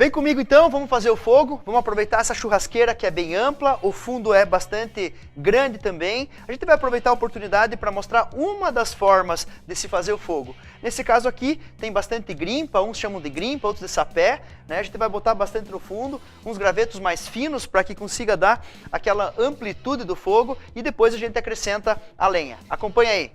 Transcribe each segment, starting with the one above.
Vem comigo então, vamos fazer o fogo, vamos aproveitar essa churrasqueira que é bem ampla, o fundo é bastante grande também. A gente vai aproveitar a oportunidade para mostrar uma das formas de se fazer o fogo. Nesse caso aqui tem bastante grimpa, uns chamam de grimpa, outros de sapé, né? A gente vai botar bastante no fundo, uns gravetos mais finos para que consiga dar aquela amplitude do fogo e depois a gente acrescenta a lenha. Acompanha aí.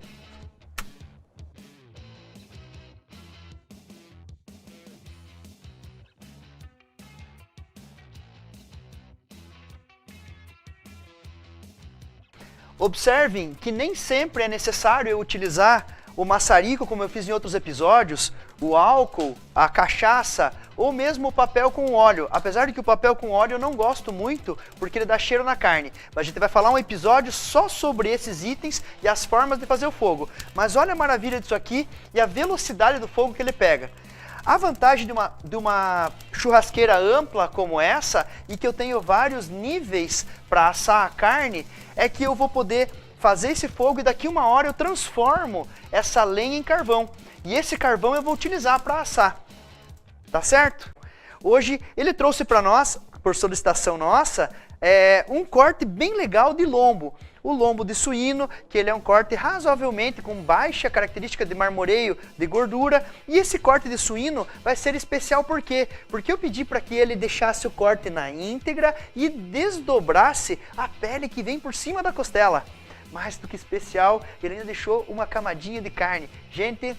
Observem que nem sempre é necessário eu utilizar o maçarico, como eu fiz em outros episódios, o álcool, a cachaça ou mesmo o papel com óleo. Apesar de que o papel com óleo eu não gosto muito, porque ele dá cheiro na carne. Mas a gente vai falar um episódio só sobre esses itens e as formas de fazer o fogo. Mas olha a maravilha disso aqui e a velocidade do fogo que ele pega. A vantagem de uma churrasqueira ampla como essa, e que eu tenho vários níveis para assar a carne, é que eu vou poder fazer esse fogo e daqui uma hora eu transformo essa lenha em carvão. E esse carvão eu vou utilizar para assar, tá certo? Hoje ele trouxe para nós, por solicitação nossa, um corte bem legal de lombo. O lombo de suíno, que ele é um corte razoavelmente com baixa característica de marmoreio de gordura. E esse corte de suíno vai ser especial por quê? Porque eu pedi para que ele deixasse o corte na íntegra e desdobrasse a pele que vem por cima da costela. Mais do que especial, ele ainda deixou uma camadinha de carne. Gente,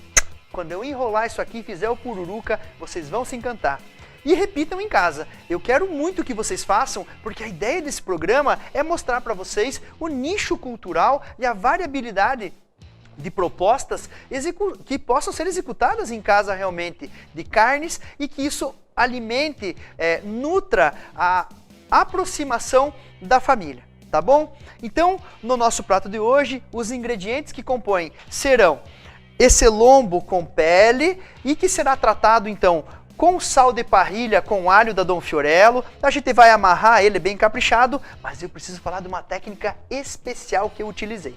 quando eu enrolar isso aqui e fizer o pururuca, vocês vão se encantar. E repitam em casa. Eu quero muito que vocês façam, porque a ideia desse programa é mostrar para vocês o nicho cultural e a variabilidade de propostas que possam ser executadas em casa realmente, de carnes, e que isso alimente, nutra a aproximação da família, tá bom? Então, no nosso prato de hoje, os ingredientes que compõem serão esse lombo com pele e que será tratado então com sal de parrilha, com alho da Dom Fiorello. A gente vai amarrar ele bem caprichado, mas eu preciso falar de uma técnica especial que eu utilizei.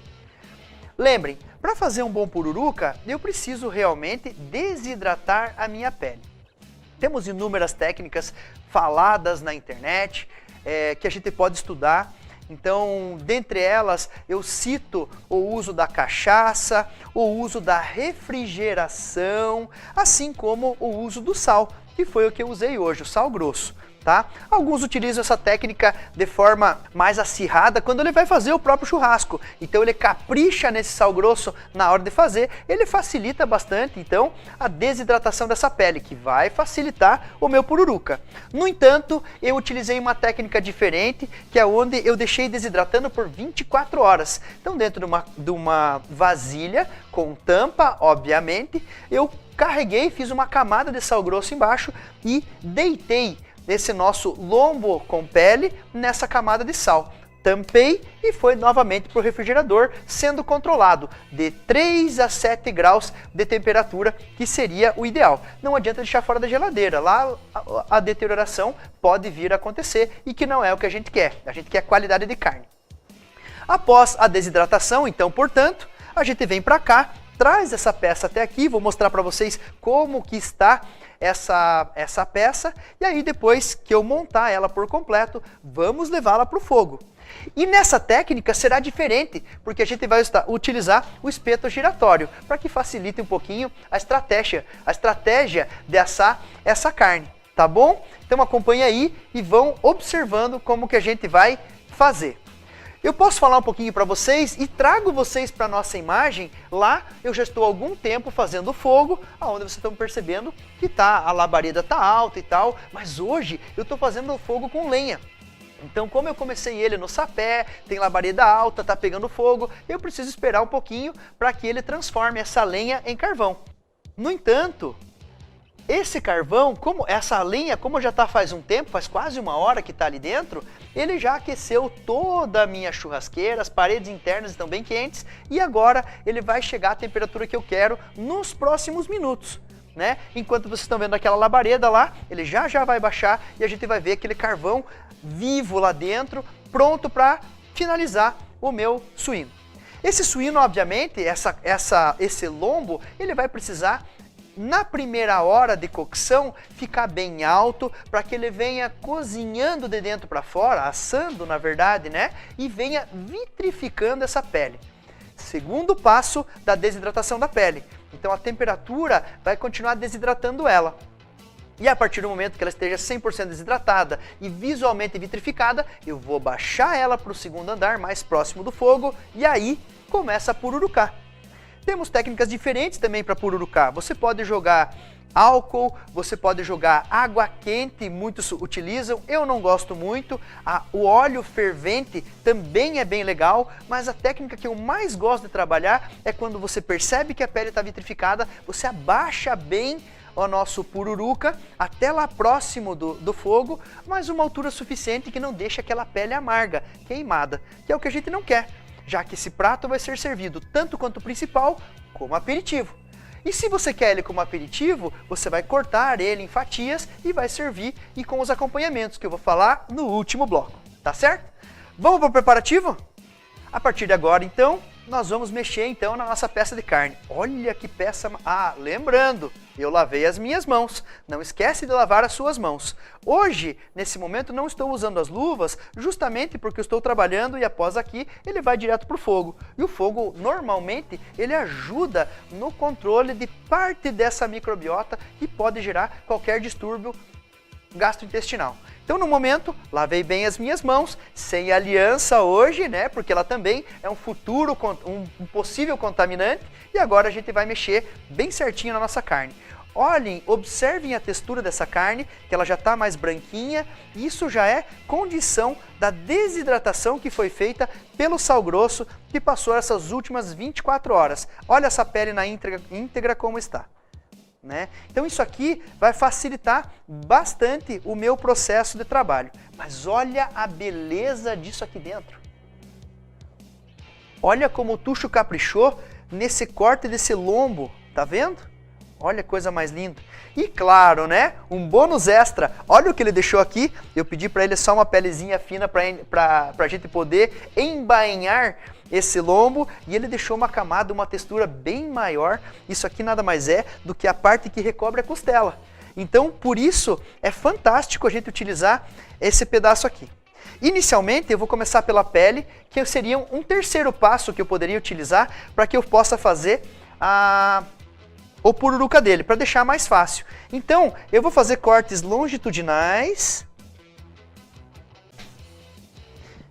Lembrem, para fazer um bom pururuca, eu preciso realmente desidratar a minha pele. Temos inúmeras técnicas faladas na internet, que a gente pode estudar. Então, dentre elas, eu cito o uso da cachaça, o uso da refrigeração, assim como o uso do sal, que foi o que eu usei hoje, o sal grosso. Tá? Alguns utilizam essa técnica de forma mais acirrada quando ele vai fazer o próprio churrasco. Então ele capricha nesse sal grosso na hora de fazer, ele facilita bastante então a desidratação dessa pele, que vai facilitar o meu pururuca. No entanto, eu utilizei uma técnica diferente, que é onde eu deixei desidratando por 24 horas. Então dentro de uma vasilha com tampa, obviamente, eu carreguei, fiz uma camada de sal grosso embaixo e deitei esse nosso lombo com pele nessa camada de sal. Tampei e foi novamente para o refrigerador, sendo controlado de 3 a 7 graus de temperatura, que seria o ideal. Não adianta deixar fora da geladeira, lá a deterioração pode vir a acontecer e que não é o que a gente quer. A gente quer qualidade de carne. Após a desidratação, então, portanto, a gente vem para cá, traz essa peça até aqui, vou mostrar para vocês como que está essa peça, e aí depois que eu montar ela por completo, vamos levá-la para o fogo. E nessa técnica será diferente, porque a gente vai utilizar o espeto giratório, para que facilite um pouquinho a estratégia de assar essa carne, tá bom? Então acompanha aí e vão observando como que a gente vai fazer. Eu posso falar um pouquinho para vocês e trago vocês para a nossa imagem. Lá eu já estou há algum tempo fazendo fogo, onde vocês estão percebendo que a labareda está alta e tal, mas hoje eu estou fazendo o fogo com lenha. Então, como eu comecei ele no sapé, tem labareda alta, está pegando fogo, eu preciso esperar um pouquinho para que ele transforme essa lenha em carvão. No entanto, esse carvão, essa lenha, como já está faz um tempo, faz quase uma hora que está ali dentro, ele já aqueceu toda a minha churrasqueira, as paredes internas estão bem quentes e agora ele vai chegar à temperatura que eu quero nos próximos minutos, né? Enquanto vocês estão vendo aquela labareda lá, ele já vai baixar e a gente vai ver aquele carvão vivo lá dentro, pronto para finalizar o meu suíno. Esse suíno, obviamente, esse lombo, ele vai precisar na primeira hora de cocção, ficar bem alto, para que ele venha cozinhando de dentro para fora, assando na verdade, né? E venha vitrificando essa pele. Segundo passo da desidratação da pele. Então a temperatura vai continuar desidratando ela. E a partir do momento que ela esteja 100% desidratada e visualmente vitrificada, eu vou baixar ela para o segundo andar, mais próximo do fogo, e aí começa a pururucar. Temos técnicas diferentes também para pururucar. Você pode jogar álcool, você pode jogar água quente, muitos utilizam, eu não gosto muito. O óleo fervente também é bem legal, mas a técnica que eu mais gosto de trabalhar é quando você percebe que a pele está vitrificada, você abaixa bem o nosso pururuca até lá próximo do fogo, mas uma altura suficiente que não deixe aquela pele amarga, queimada, que é o que a gente não quer, já que esse prato vai ser servido tanto quanto principal como aperitivo. E se você quer ele como aperitivo, você vai cortar ele em fatias e vai servir e com os acompanhamentos que eu vou falar no último bloco, tá certo? Vamos para o preparativo? A partir de agora, então, nós vamos mexer então na nossa peça de carne. Olha que peça... lembrando, eu lavei as minhas mãos. Não esquece de lavar as suas mãos. Hoje, nesse momento, não estou usando as luvas, justamente porque eu estou trabalhando e após aqui, ele vai direto para o fogo. E o fogo, normalmente, ele ajuda no controle de parte dessa microbiota que pode gerar qualquer distúrbio gastrointestinal. Então, no momento, lavei bem as minhas mãos, sem aliança hoje, né? Porque ela também é um possível contaminante. E agora a gente vai mexer bem certinho na nossa carne. Olhem, observem a textura dessa carne, que ela já está mais branquinha. Isso já é condição da desidratação que foi feita pelo sal grosso que passou essas últimas 24 horas. Olha essa pele na íntegra como está. Né? Então isso aqui vai facilitar bastante o meu processo de trabalho. Mas olha a beleza disso aqui dentro. Olha como o Tuxo caprichou nesse corte desse lombo, tá vendo? Olha que coisa mais linda. E claro, né? Um bônus extra. Olha o que ele deixou aqui. Eu pedi para ele só uma pelezinha fina para a gente poder embainhar esse lombo, e ele deixou uma camada, uma textura bem maior. Isso aqui nada mais é do que a parte que recobre a costela. Então, por isso, é fantástico a gente utilizar esse pedaço aqui. Inicialmente, eu vou começar pela pele, que seria um terceiro passo que eu poderia utilizar para que eu possa fazer o pururuca dele, para deixar mais fácil. Então, eu vou fazer cortes longitudinais.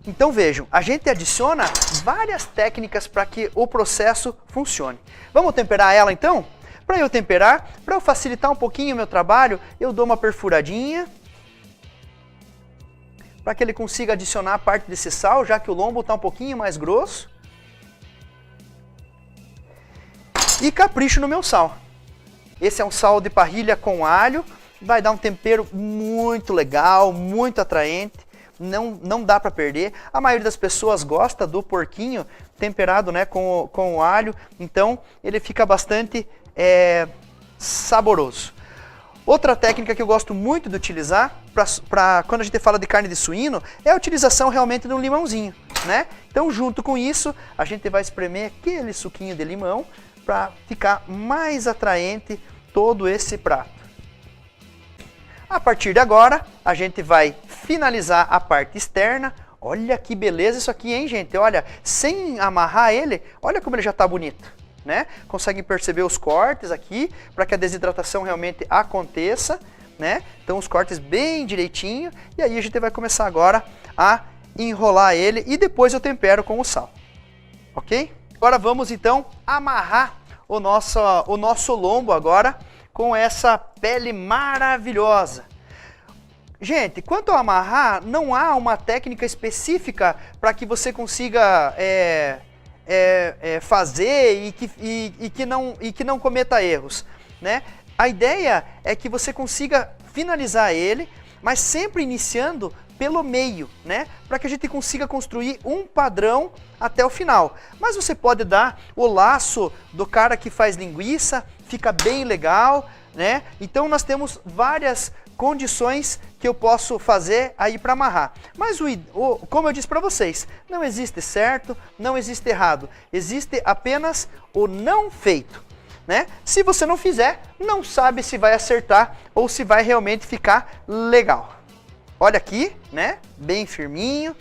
Então vejam, a gente adiciona várias técnicas para que o processo funcione. Vamos temperar ela então? Para eu temperar, para eu facilitar um pouquinho o meu trabalho, eu dou uma perfuradinha para que ele consiga adicionar parte desse sal, já que o lombo está um pouquinho mais grosso. E capricho no meu sal. Esse é um sal de parrilha com alho, vai dar um tempero muito legal, muito atraente. Não dá para perder. A maioria das pessoas gosta do porquinho temperado, né, com o alho, então ele fica bastante saboroso. Outra técnica que eu gosto muito de utilizar, quando a gente fala de carne de suíno, é a utilização realmente de um limãozinho, né? Então, junto com isso, a gente vai espremer aquele suquinho de limão para ficar mais atraente todo esse prato. A partir de agora, a gente vai finalizar a parte externa. Olha que beleza isso aqui, hein, gente? Olha, sem amarrar ele, olha como ele já está bonito, né? Conseguem perceber os cortes aqui, para que a desidratação realmente aconteça, né? Então, os cortes bem direitinho. E aí, a gente vai começar agora a enrolar ele e depois eu tempero com o sal, ok? Agora, vamos então amarrar o nosso lombo agora com essa pele maravilhosa. Gente, quanto ao amarrar, não há uma técnica específica para que você consiga fazer e que não cometa erros, né? A ideia é que você consiga finalizar ele, mas sempre iniciando pelo meio, né? Para que a gente consiga construir um padrão até o final. Mas você pode dar o laço do cara que faz linguiça, fica bem legal, né? Então nós temos várias condições que eu posso fazer aí para amarrar. Mas como eu disse para vocês, não existe certo, não existe errado. Existe apenas o não feito. né? Se você não fizer, não sabe se vai acertar ou se vai realmente ficar legal. Olha aqui, né? Bem firminho.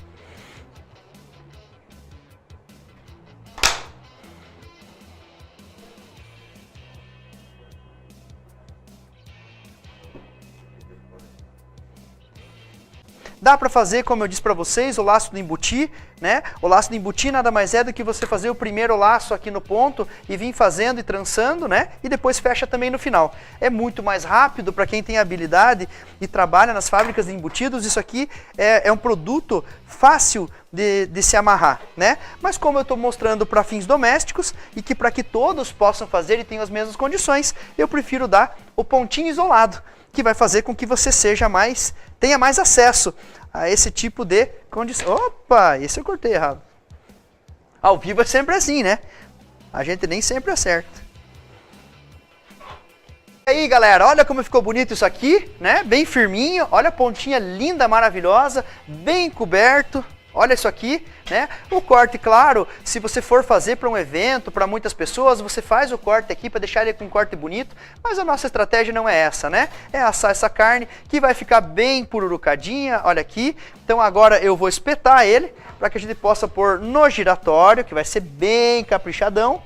Dá para fazer, como eu disse para vocês, o laço do embuti, né? O laço do embuti nada mais é do que você fazer o primeiro laço aqui no ponto e vir fazendo e trançando, né? E depois fecha também no final. É muito mais rápido para quem tem habilidade e trabalha nas fábricas de embutidos. Isso aqui é um produto fácil de se amarrar, né? Mas como eu estou mostrando para fins domésticos e que para que todos possam fazer e tenham as mesmas condições, eu prefiro dar o pontinho isolado, que vai fazer com que você tenha mais acesso a esse tipo de condição. Opa, esse eu cortei errado. Ao vivo é sempre assim, né? A gente nem sempre acerta. E aí, galera, olha como ficou bonito isso aqui, né? Bem firminho, olha a pontinha linda, maravilhosa, bem coberto. Olha isso aqui, né? O corte, claro, se você for fazer para um evento, para muitas pessoas, você faz o corte aqui para deixar ele com um corte bonito, mas a nossa estratégia não é essa, né? É assar essa carne que vai ficar bem pururucadinha, olha aqui. Então agora eu vou espetar ele para que a gente possa pôr no giratório, que vai ser bem caprichadão.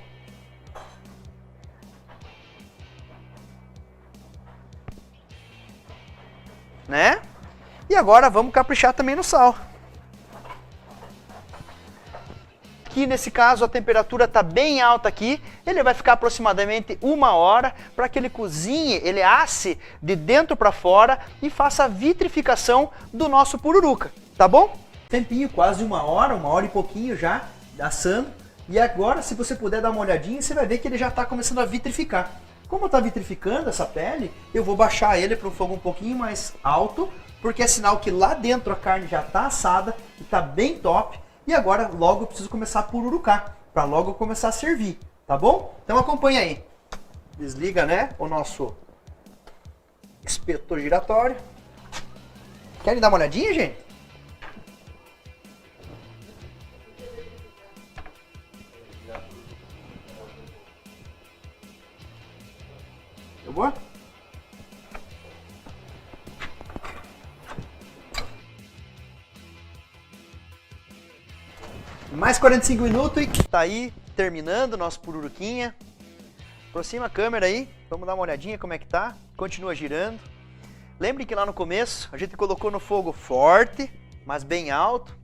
Né? E agora vamos caprichar também no sal. Aqui nesse caso a temperatura está bem alta aqui, ele vai ficar aproximadamente 1 hora para que ele cozinhe, ele asse de dentro para fora e faça a vitrificação do nosso pururuca, tá bom? Tempinho, quase 1 hora, 1 hora e pouquinho já assando. E agora, se você puder dar uma olhadinha, você vai ver que ele já está começando a vitrificar. Como está vitrificando essa pele, eu vou baixar ele para um fogo um pouquinho mais alto, porque é sinal que lá dentro a carne já está assada e está bem top. E agora logo eu preciso começar a pururucar, para logo começar a servir, tá bom? Então acompanha aí. Desliga, né, o nosso espeto giratório. Querem dar uma olhadinha, gente? Deu boa? Mais 45 minutos e tá aí terminando o nosso pururuquinha. Aproxima a câmera aí, vamos dar uma olhadinha como é que tá. Continua girando. Lembre que lá no começo a gente colocou no fogo forte, mas bem alto.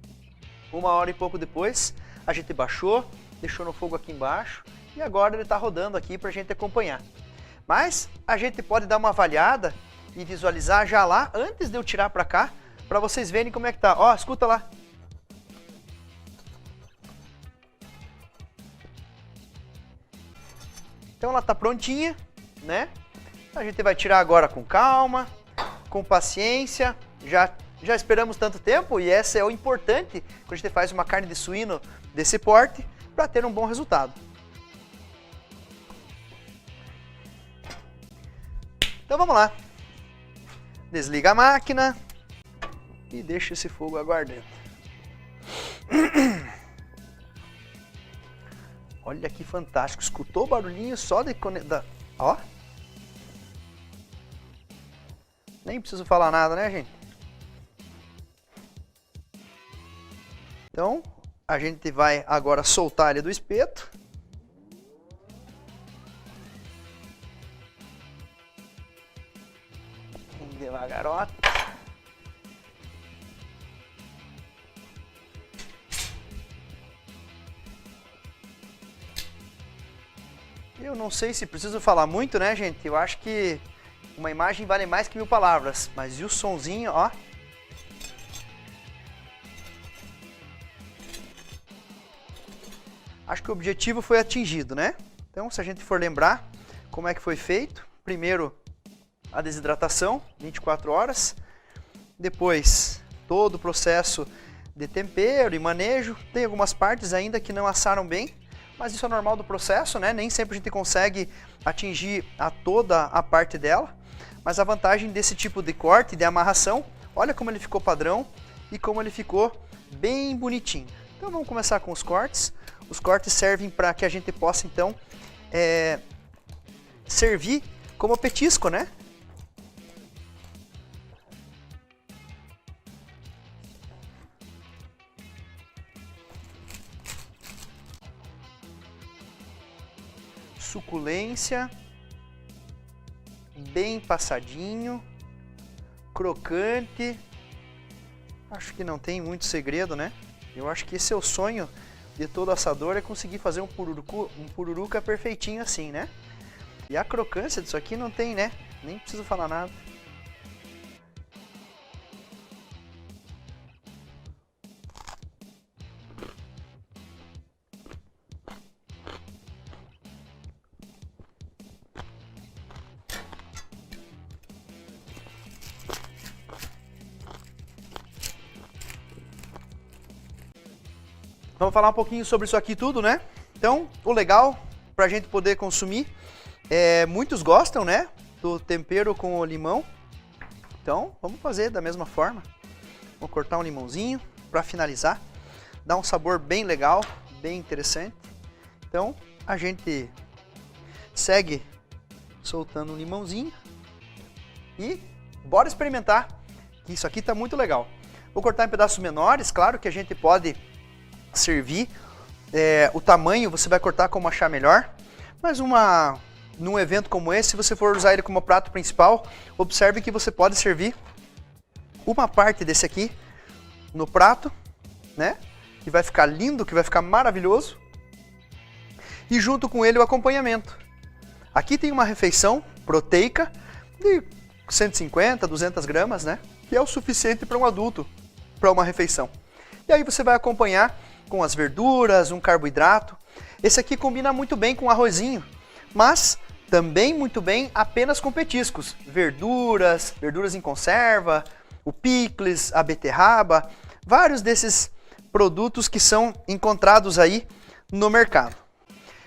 1 hora e pouco depois a gente baixou, deixou no fogo aqui embaixo e agora ele tá rodando aqui pra gente acompanhar. Mas a gente pode dar uma avaliada e visualizar já lá antes de eu tirar pra cá, pra vocês verem como é que tá. Ó, escuta lá. Então ela está prontinha, né? A gente vai tirar agora com calma, com paciência. Já esperamos tanto tempo e essa é o importante quando a gente faz uma carne de suíno desse porte para ter um bom resultado. Então vamos lá. Desliga a máquina e deixa esse fogo aguardando. Olha que fantástico, escutou o barulhinho só de... Ó. Nem preciso falar nada, né, gente? Então, a gente vai agora soltar ele do espeto. Devagarote. Eu não sei se preciso falar muito, né, gente? Eu acho que uma imagem vale mais que 1000 palavras. Mas e o sonzinho, ó. Acho que o objetivo foi atingido, né? Então, se a gente for lembrar como é que foi feito. Primeiro, a desidratação, 24 horas. Depois, todo o processo de tempero e manejo. Tem algumas partes ainda que não assaram bem. Mas isso é normal do processo, né? Nem sempre a gente consegue atingir toda a parte dela. Mas a vantagem desse tipo de corte, de amarração, olha como ele ficou padrão e como ele ficou bem bonitinho. Então vamos começar com os cortes. Os cortes servem para que a gente possa, então, servir como petisco, né? Suculência, bem passadinho, crocante. Acho que não tem muito segredo, né? Eu acho que esse é o sonho de todo assador, é conseguir fazer um pururuca perfeitinho assim, né? E a crocância disso aqui não tem, né? Nem preciso falar nada. Vamos falar um pouquinho sobre isso aqui tudo, né? Então, o legal para a gente poder consumir, muitos gostam, né? Do tempero com o limão. Então, vamos fazer da mesma forma. Vou cortar um limãozinho para finalizar. Dá um sabor bem legal, bem interessante. Então, a gente segue soltando um limãozinho. E bora experimentar, que isso aqui tá muito legal. Vou cortar em pedaços menores, claro que a gente pode servir, o tamanho você vai cortar como achar melhor, mas num evento como esse, se você for usar ele como prato principal, observe que você pode servir uma parte desse aqui no prato, né? Que vai ficar lindo, que vai ficar maravilhoso, e junto com ele o acompanhamento. Aqui tem uma refeição proteica de 150, 200 gramas, né? Que é o suficiente para um adulto, para uma refeição. E aí você vai acompanhar com as verduras, um carboidrato. Esse aqui combina muito bem com arrozinho, mas também muito bem apenas com petiscos. Verduras em conserva, o picles, a beterraba, vários desses produtos que são encontrados aí no mercado.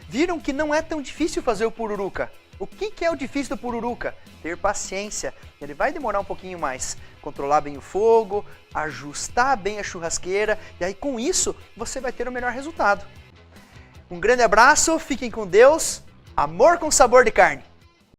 Viram que não é tão difícil fazer o pururuca? O que é o difícil do pururuca? Ter paciência. Ele vai demorar um pouquinho mais. Controlar bem o fogo, ajustar bem a churrasqueira, e aí com isso você vai ter o melhor resultado. Um grande abraço, fiquem com Deus, amor com sabor de carne.